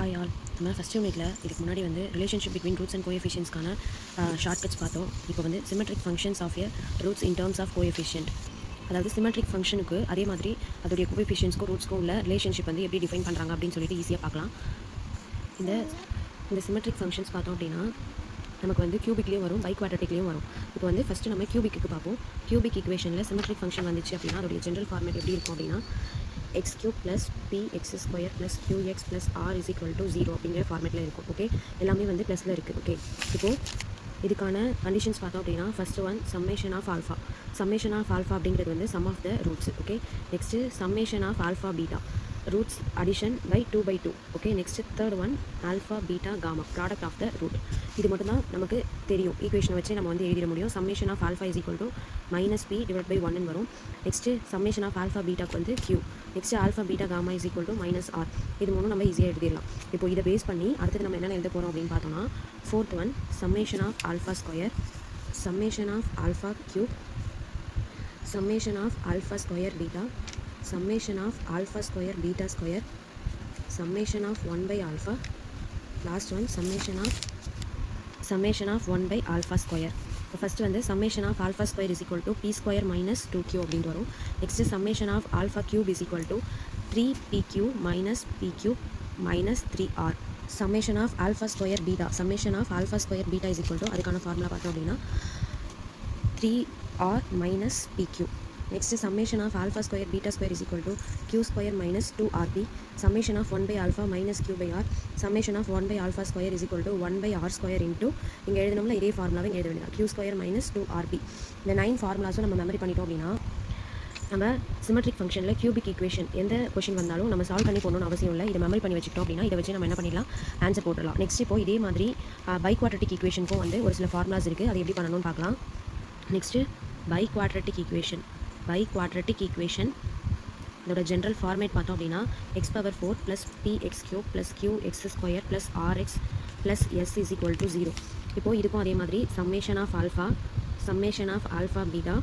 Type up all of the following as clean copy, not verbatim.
Hi all. நம்ம first யூனிட்டில் இதுக்கு முன்னாடி வந்து ரிலேஷன்ஷிப் பிட்வீன் ரூட்ஸ் அண்ட் கோஎஃபிஷியன்ஸ்க்கான ஷார்ட்கட்ஸ் பார்த்தோம். இப்போ வந்து symmetric functions of a roots in terms of coefficient. அதாவது சிமெட்ரிக் ஃபங்க்ஷனுக்கு அதே மாதிரி அதோடைய கோஎஃபிஷியன்ஸ்க்கும் ரூட்ஸ்க்கும் உள்ள ரிலேஷன்ஷிப் வந்து எப்படி டிஃபைன் பண்ணுறாங்க அப்படின்னு சொல்லிட்டு ஈஸியாக பார்க்கலாம். இந்த சிமெட்ரிக் ஃபங்க்ஷன்ஸ் பார்த்தோம் அப்படின்னா நமக்கு வந்து கியூபிக்லேயும் வரும், பைக்வாட்ரட்டிக்லேயும் வரும். இப்போ வந்து ஃபஸ்ட்டு நம்ம கியூபிக்கு பார்ப்போம். கியூபிக் ஈக்குவேஷனில் சிமெட்ரிக் ஃபங்க்ஷன் வந்துச்சு அப்படின்னா அதோடைய ஜென்ரல் ஃபார்மேட் எப்படி இருக்கும் அப்படின்னா x cube plus px square plus qx plus r is equal to 0 அப்படிங்கிற ஃபார்மேட்டில் இருக்கும். ஓகே, எல்லாமே வந்து ப்ளஸில் இருக்குது. ஓகே, இப்போது இதுக்கான கண்டிஷன்ஸ் பார்த்தோம் அப்படின்னா first one summation of alpha. Summation of alpha அப்படிங்கிறது வந்து sum of the roots. Okay, next summation of alpha beta roots addition by 2/2. Okay, next third one alpha beta gamma product of the root. இது மட்டும் தான் நமக்கு தெரியும். ஈக்குவேஷனை வச்சு நம்ம வந்து எழுதிட முடியும். Summation of alpha is equal to -p divide by 1 வரும். நெக்ஸ்ட்டு சம்மேஷன் ஆஃப் ஆல்ஃபா பீட்டாக்கு வந்து q. Next alpha beta gamma is equal to -r. இது மூணும் நம்ம ஈஸியாக எழுதிடலாம். இப்போ இதை பேஸ் பண்ணி அடுத்தது நம்ம என்னென்ன எழுத போகிறோம் அப்படின்னு பார்த்தோம்னா fourth one summation of alpha square, summation of alpha cube, summation of alpha square beta, summation of alpha square beta square, summation of 1 by alpha, last one summation of 1 by alpha square. So first வந்து summation of alpha square is equal to p square minus 2q அப்படின்ட்டு வரும். next summation of alpha cube is equal to 3pq minus p cube minus 3r. summation of alpha square beta, summation of alpha square beta is equal to அதுக்கான formula பார்த்தோம் அப்படின்னா 3r minus pq. next summation of alpha square beta square is equal to q square minus 2rp. summation of 1 by alpha minus q by r. summation of 1 by alpha square is equal to 1 by r square into இங்கே எழுதணும்ல இதே ஃபார்முலாவை எழுத வேண்டியது q square minus 2rp. இந்த 9 ஃபார்முலாஸும் நம்ம memory பண்ணிட்டோம் அப்படின்னா நம்ம சிமெட்ரிக் ஃபங்க்ஷனில் கியூபிக் ஈக்குவேஷன் எந்த கொஷின் வந்தாலும் நம்ம சால்வ் பண்ணி போகணும்னு அவசியம் இல்லை. இதை மெமரி பண்ணி வச்சுக்கிட்டோம் அப்படின்னா இதை வச்சு நம்ம என்ன பண்ணிடலாம், ஆன்சர் போட்டுடலாம். நெக்ஸ்ட் இப்போ இதே மாதிரி பைக்வாட்ரட்டிக் ஈக்குவேஷனுக்கும் வந்து ஒரு சில ஃபார்முலாஸ் இருக்குது. அது எப்படி பண்ணணும்னு பார்க்கலாம். நெக்ஸ்ட்டு பைக்வாட்ரட்டிக் ஈக்குவேஷன் இதோட ஜென்ரல் ஃபார்மேட் பார்த்தோம் அப்படின்னா x power 4 plus px cube plus qx square plus rx plus s is equal to 0. இப்போது இதுக்கும் அதே மாதிரி summation of alpha beta,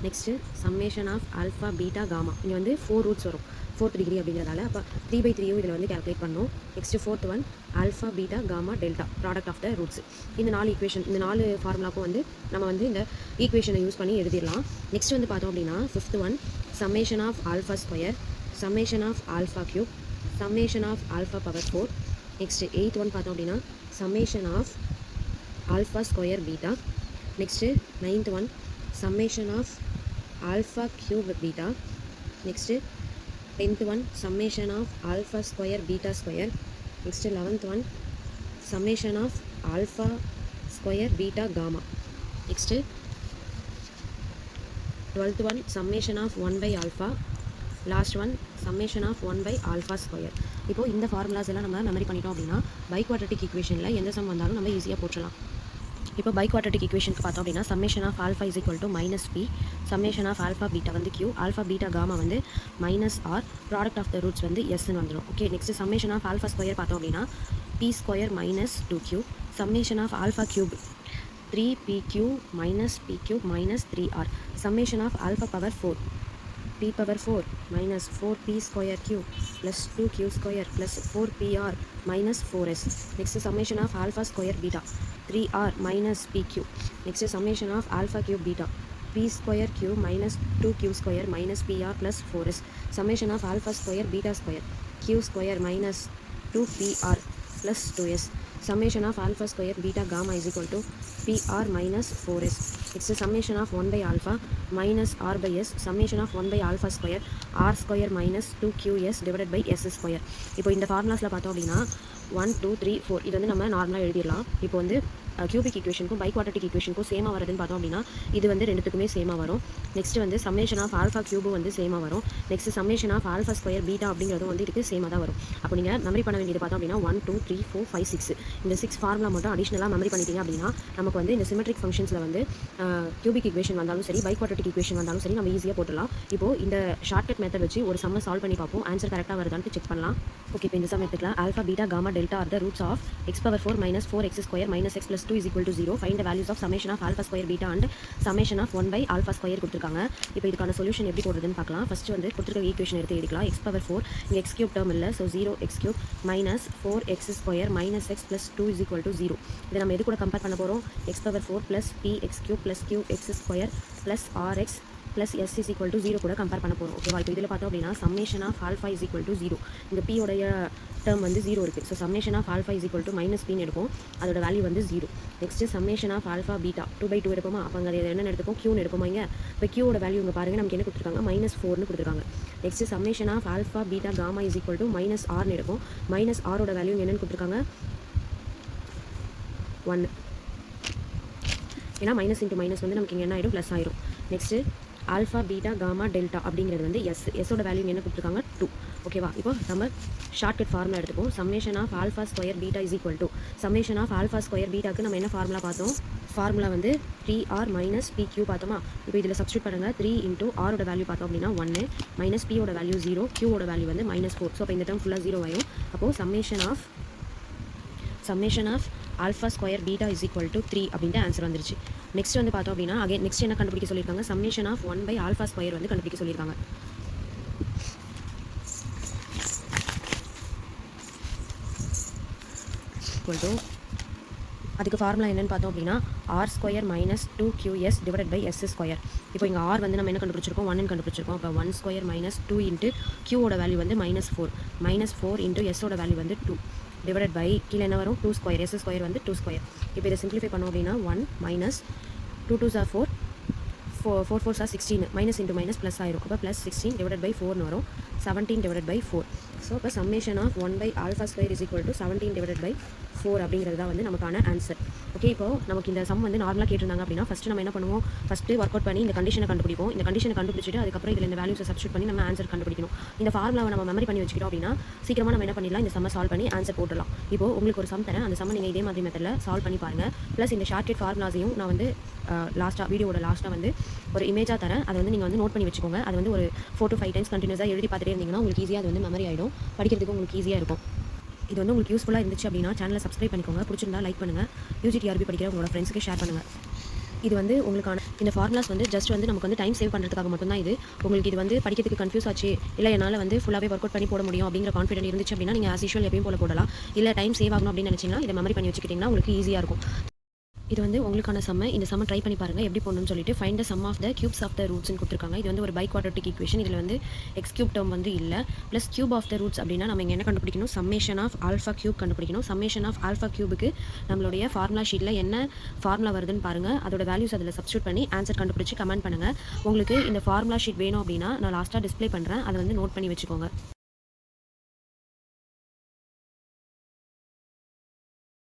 next summation of alpha beta gamma. இங்கே வந்து 4 ரூட்ஸ் வரும், 4th டிகிரி அப்படிங்கிறதால அப்போ 3/3 இதில் வந்து கேல்குலேட் பண்ணணும். Next fourth one alpha beta gamma delta product of the roots. இந்த 4 ஈக்குவேஷன், இந்த 4 ஃபார்முலாக்கும் வந்து நம்ம வந்து இந்த ஈக்குவேஷனை யூஸ் பண்ணி எழுதிடலாம். நெக்ஸ்ட் வந்து பார்த்தோம் அப்படின்னா fifth one summation of alpha square, summation of alpha cube, summation of alpha power 4. Next eighth one பார்த்தோம் அப்படின்னா summation of alpha square beta. Next ninth one summation of alpha cube beta. Next 10th one summation of alpha square beta square. next 11th one summation of alpha square beta gamma. next 12th one summation of 1 by alpha. last one summation of 1 by alpha square. இப்போ இந்த formulas எல்லாம் நம்ம memory பண்ணிட்டோம் அப்படின்னா பைக்வாட்ரட்டிக் ஈக்குவேஷனில் எந்த some வந்தாலும் நம்ம ஈஸியாக போட்டுடலாம். இப்போ பைக்வாட்ரட்டிக் ஈக்குவேஷனுக்கு பார்த்தோம் அப்படின்னா summation of alpha is equal to -p, summation of alpha beta வந்து q, ஆல்ஃபா பீட்டா காமா வந்து -r, product of the roots வந்து sன்னு வந்துடும். Okay, next summation of alpha square பார்த்தோம் அப்படின்னா p square minus 2q, summation of alpha cube 3pq minus p cube minus 3r, summation of alpha power 4 p power 4 minus 4p square q plus 2q square plus 4pr minus 4s. next summation of alpha square beta 3r minus pq. next summation of alpha cube beta p square q minus 2q square minus pr plus 4s. summation of alpha square beta square q square minus 2pr plus 2s. summation of alpha square beta gamma is equal to pr minus 4s. next summation of 1 by alpha minus r by s, summation of 1 by alpha square r square minus 2qs divided by s square. இப்போ இந்த ஃபார்முலாஸில் பார்த்தோம் அப்படின்னா 1 2 3 4 இது வந்து நம்ம நார்மலாக எழுதிடலாம். இப்போ வந்து கியூபிக் ஈக்குவேஷனுக்கும் பைக்வாட்ரட்டிக் ஈக்குவேஷனுக்கும் சேமாக வருதுன்னு பார்த்தோம் அப்படின்னா இது வந்து ரெண்டுத்துக்குமே சேமாக வரும். நெக்ஸ்ட் வந்து சம்மேஷன் ஆஃப் ஆல்ஃபா கியூபும் வந்து சேமாக வரும். Next summation of alpha square beta அப்படிங்கிறதும் வந்து இதுக்கு சேமாக தான் வரும். அப்போ நீங்கள் மெமரி பண்ண வேண்டியது பார்த்தோம் அப்படின்னா 1 2 3 4 5 6 இந்த 6 ஃபார்முலா மட்டும் அடிஷ்னலாக மெமரி பண்ணிட்டீங்க அப்படின்னா நமக்கு வந்து இந்த சிமெட்ரிக் ஃபங்க்ஷன்ஸில் வந்து கியூபிக் ஈக்குவேஷன் வந்தாலும் சரி, பைக்வாட்ரட்டிக் ஈக்குவேஷன் வந்தாலும் சரி நம்ம ஈஸியாக போட்டுடலாம். இப்போ இந்த ஷார்ட்கட் மெத்தட் வச்சு ஒரு சம்மை சால்வ் பண்ணி பார்ப்போம். ஆன்சர் கரெக்டாக வருதான்னு செக் பண்ணலாம். ஓகே, இப்போ இந்த சம் எடுத்துக்கலாம். Alpha beta gamma delta are the roots of x power 4 minus 4x square minus x plus 2 is equal to 0. Find the values of summation of alpha square beta and summation of 1 by alpha square கொடுத்துருக்காங்க. இப்போ இதுக்கான solution எப்படி போடுறதுன்னு பார்க்கலாம். First வந்து கொடுத்துருக்க equation எடுத்து எழுதிக்கலாம். x power 4 இங்கே x cube டேர்ம் இல்லை, so 0x cube minus 4x square minus x plus 2 is equal to 0. இதை நம்ம எது கூட கம்பேர் பண்ண போகிறோம்? x power 4 plus px cube plus qx square plus rx plus s is equal to 0 கூட compare பண்ண போகிறோம். ஓகேவா? இப்போ இதில் பார்த்தோம் அப்படின்னா summation of alpha is equal to 0. இந்த p உடைய டேர்ம் வந்து 0 இருக்குது. So summation of alpha is equal to minus p எடுக்கும். அதோட வேல்யூ வந்து 0. Next summation of alpha beta 2/2 எடுப்போமா? அப்போ அங்கே என்ன எடுத்துப்போம்? q எடுப்போமா? இங்கே இப்போ q ஓட வேல்யூ இங்கே பாருங்கள், நமக்கு என்ன கொடுத்துருக்காங்க? -4 கொடுத்துருக்காங்க. Next summation of alpha beta gamma is equal to -r எடுக்கும். -r ஓட வேல்யூ என்னன்னு கொடுத்துருக்காங்க? 1. ஏன்னா மைனஸ் இன்ட்டு மைனஸ் வந்து நமக்கு இங்கே என்ன ஆயிடும்? ப்ளஸ் ஆயிரும். Next alpha beta gamma delta அப்படிங்கிறது வந்து எஸ்ஸோட வேல்யூ என்ன கொடுத்துருக்காங்க? 2. ஓகேவா? இப்போ நம்ம ஷார்ட்கட் ஃபார்முலா எடுத்துப்போம். Summation of alpha square beta is equal to summation of alpha square பீட்டாக்கு நம்ம என்ன ஃபார்முலா பார்த்தோம்? ஃபார்முலா வந்து 3r மைனஸ் pq பார்த்தோமா? இப்போ இதில் சப்ஸ்டியூட் பண்ணுங்கள். 3 இன்ட்டு ஆரோட வேல்யூ பார்த்தோம் அப்படின்னா 1 மைனஸ் பியோட வேல்யூ 0, q ஓட வேல்யூ வந்து -4. ஸோ அப்போ இந்த டேர்ம் ஃபுல்லாக 0 ஆயிரும். அப்போது summation of alpha square beta is equal to 3 அப்படின்ட்டு ஆன்சர் வந்துருச்சு. நெக்ஸ்ட் வந்து பார்த்தோம் அப்படின்னா அகைன் நெக்ஸ்ட் என்ன கண்டுபிடிக்க சொல்லியிருக்காங்க? Summation of 1 by alpha square வந்து கண்டுபிடிக்க சொல்லியிருக்காங்க. ஈக்குவல் டு அதுக்கு ஃபார்முலா என்னென்னு பார்த்தோம் அப்படின்னா r square minus 2qs divided by s square. இப்போ இங்கே ஆர் வந்து நம்ம என்ன கண்டுபிடிச்சிருக்கோம்? 1 கண்டுபிடிச்சிருக்கோம். அப்போ 1 ஸ்கொயர் மைனஸ் 2 இன்ட்டு q ஓட வேல்யூ வந்து -4 இன்ட்டு s ஓட வேல்யூ வந்து 2 டிவைடட் பை கீழே என்ன வரும்? 2 ஸ்கொயர், எஸ் ஸ்கொயர் வந்து 2 ஸ்கொயர். இப்போ இதை சிம்பிளிஃபை பண்ணோம் அப்படின்னா 1 minus 2 2s are 4 4 4s are 16 minus into minus plus ஆயிரும். அப்போ ப்ளஸ் 16 டிவைடட் பை 4 வரும். 17 டிவைடட் பை 4. ஸோ இப்போ summation of 1 by alpha square is equal to 17 divided by 4 அப்படிங்கிறது தான் வந்து நமக்கான ஆன்சர். ஓகே, இப்போ நமக்கு இந்த சம் வந்து நார்மலாக கேட்டிருந்தாங்க அப்படின்னா ஃபஸ்ட்டு நம்ம என்ன பண்ணுவோம்? ஃபஸ்ட்டு ஒர்க் அவுட் பண்ணி இந்த கண்டிஷனை கண்டுபிடிப்போம். இந்த கண்டிஷனை கண்டுபிடிச்சிட்டு அதுக்கப்புறம் இதில் இந்த வேல்யூஸை சப்ஸ்டியூட் பண்ணி நம்ம ஆன்சர் கண்டுபிடிக்கணும். இந்த ஃபார்முலாவை நம்ம மெமரி பண்ணி வச்சுக்கிட்டோம் அப்படின்னா சீக்கிரமாக நம்ம என்ன பண்ணிடலாம்? இந்த சம்மை சால்வ் பண்ணி ஆன்சர் போட்டுடலாம். இப்போ உங்களுக்கு ஒரு சம் தரேன், அந்த சம்மை நீங்கள் இதே மாதிரி மெத்தடில் சால்வ் பண்ணி பாருங்கள். ப்ளஸ் இந்த ஷார்ட்கட் ஃபார்முலாஸையும் நான் வந்து வீடியோட லாஸ்ட்டாக வந்து ஒரு இமேஜாக தரேன். அதை வந்து நீங்கள் வந்து நோட் பண்ணி வச்சுக்கோங்க. அது வந்து ஒரு 4 to 5 டைம்ஸ் கண்டினியூஸாக எழுதி பார்த்துட்டே இருந்தீங்கன்னா உங்களுக்கு ஈஸியாக அது வந்து மெமரி ஆகிடும். படிக்கிறதுக்கு உங்களுக்கு ஈஸியாக இருக்கும். இது வந்து உங்களுக்கு யூஸ்ஃபுல்லாக இருந்துச்சு அப்படின்னா சேனலை சப்ஸ்கிரைப் பண்ணிக்கோங்க. பிடிச்சிருந்தா லைக் பண்ணுங்கள். யூஜிடிஆர்பி படிக்கிற உங்களோட ஃப்ரெண்ட்ஸ்க்கு ஷேர் பண்ணுங்கள். இது வந்து உங்களுக்கான இந்த ஃபார்முலாஸ் வந்து ஜஸ்ட் வந்து நமக்கு வந்து டைம் சேவ் பண்ணுறதுக்காக மட்டும்தான் இது. உங்களுக்கு இது வந்து படிக்கிறதுக்கு கன்ஃபியூஸ் ஆச்சு, இல்லை என்னால் வந்து ஃபுல்லாகவே ஒர்க் அவுட் பண்ணி போட முடியும் அப்படிங்கிற கான்ஃபிடென்ட் இருந்துச்சு அப்படின்னா நீங்கள் ஆஸ் யூஷுவல் எப்பயும் போல போடலாம். இல்லை டைம் சேவ் ஆகணும் அப்படின்னு நினச்சிங்கன்னா இதை மெமரி பண்ணி வச்சுக்கிட்டிங்கன்னா உங்களுக்கு ஈஸியாக இருக்கும். இது வந்து உங்களுக்கான சம்மை. இந்த சம்மை ட்ரை பண்ணி பாருங்கள் எப்படி போடணும்னு சொல்லிட்டு. Find the sum of the cubes of the ரூட்ஸ்னு கொடுத்துருக்காங்க. இது வந்து ஒரு பைக்வாட்ரட்டிக் ஈக்குவேஷன். இதில் வந்து எக்ஸ் கியூப் டேர்ம் வந்து இல்லை. Plus cube of the roots அப்படின்னா நம்ம இங்கே என்ன கண்டுபிடிக்கணும்? சம்மேஷன் ஆஃப் ஆல்ஃபா கியூப் கண்டுபிடிக்கணும். சம்மேஷன் ஆஃப் ஆல்ஃபா கியூபுக்கு நம்மளுடைய ஃபார்முலா ஷீட்டில் என்ன ஃபார்முலா வருதுன்னு பாருங்கள். அதோட வேல்யூஸ் அதில் சப்ஸ்டியூட் பண்ணி ஆன்சர் கண்டுபிடிச்சி கமெண்ட் பண்ணுங்கள். உங்களுக்கு இந்த ஃபார்முலா ஷீட் வேணும் அப்படின்னா நான் லாஸ்ட்டாக டிஸ்ப்ளே பண்ணுறேன். அதை வந்து நோட் பண்ணி வச்சுக்கோங்க.